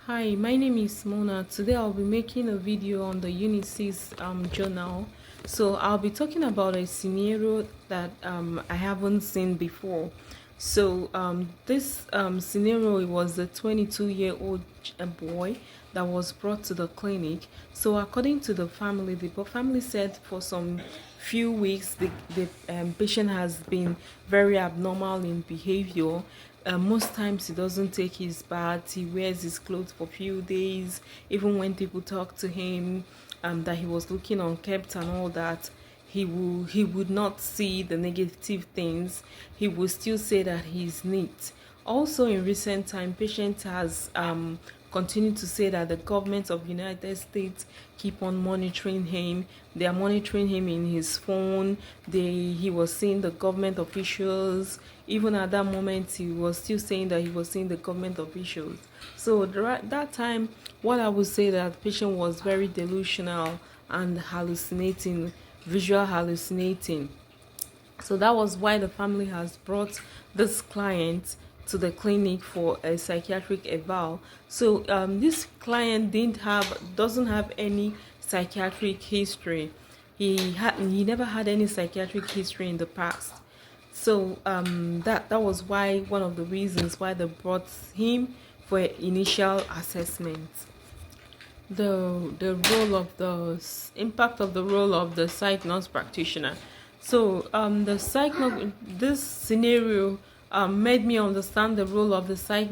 Hi, my name is Mona. Today I'll be making a video on the Unit 6 journal. So I'll be talking about a scenario that I haven't seen before. So this scenario, it was a 22-year-old boy that was brought to the clinic. So according to the family said for some few weeks the patient has been very abnormal in behavior. Most times he doesn't take his bath, he wears his clothes for a few days. Even when people talk to him that he was looking unkempt and all that, he would not see the negative things. He would still say that he's neat. Also, in recent time, patient has continue to say that the government of United States keep on monitoring him. They are monitoring him in his phone. He was seeing the government officials. Even at that moment, he was still saying that he was seeing the government officials. So that time, what I would say, that patient was very delusional and hallucinating, visual hallucinating. So that was why the family has brought this client to the clinic for a psychiatric eval. So this client doesn't have any psychiatric history. He never had any psychiatric history in the past. So that was why, one of the reasons why they brought him for initial assessment. The role of the impact of the role of the psych nurse practitioner. So this scenario made me understand the role of the psych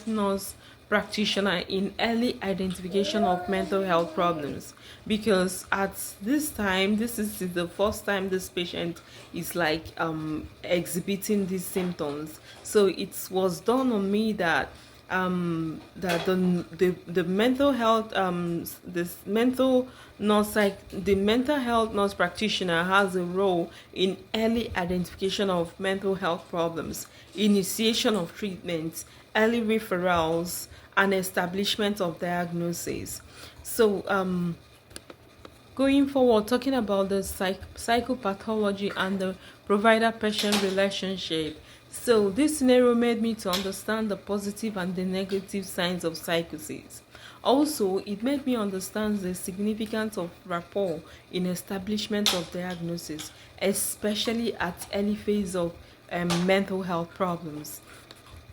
nurse practitioner in early identification of mental health problems, because at this time, this is the first time this patient is like exhibiting these symptoms. So it was done on me that the mental health the mental health nurse practitioner has a role in early identification of mental health problems, initiation of treatments, early referrals, and establishment of diagnosis. So going forward, talking about the psychopathology and the provider-patient relationship. So this scenario made me to understand the positive and the negative signs of psychosis. Also, it made me understand the significance of rapport in establishment of diagnosis, especially at early phase of mental health problems.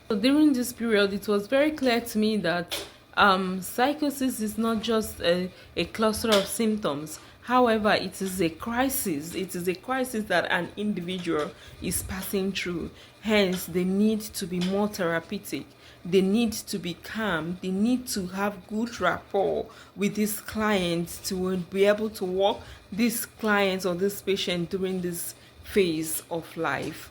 So during this period, it was very clear to me that psychosis is not just a cluster of symptoms. However, it is a crisis. It is a crisis that an individual is passing through. Hence, they need to be more therapeutic. They need to be calm. They need to have good rapport with this client to be able to walk this client or this patient during this phase of life.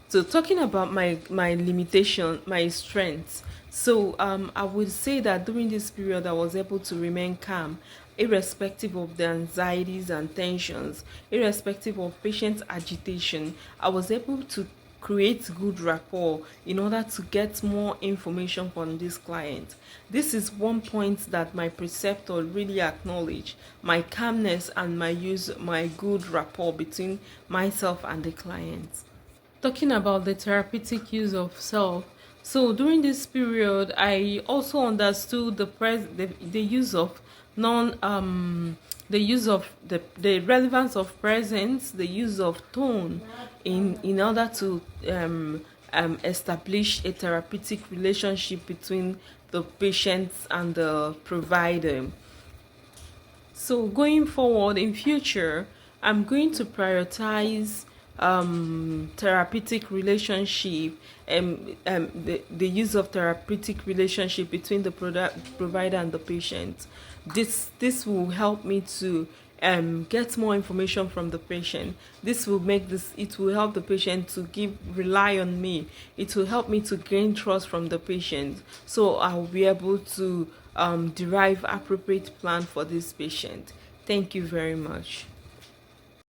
So talking about my limitation, my strengths. So I would say that during this period I was able to remain calm, irrespective of the anxieties and tensions, irrespective of patient agitation. I was able to create good rapport in order to get more information from this client. This is one point that my preceptor really acknowledged: my calmness and my good rapport between myself and the client. Talking about the therapeutic use of self. So during this period, I also understood the use of non the use of the relevance of presence, the use of tone in order to establish a therapeutic relationship between the patients and the provider. So going forward in future, I'm going to prioritize therapeutic relationship, the use of therapeutic relationship between the provider and the patient. This will help me to get more information from the patient. It will help the patient to rely on me. It will help me to gain trust from the patient, so I'll be able to derive appropriate plan for this patient. Thank you very much.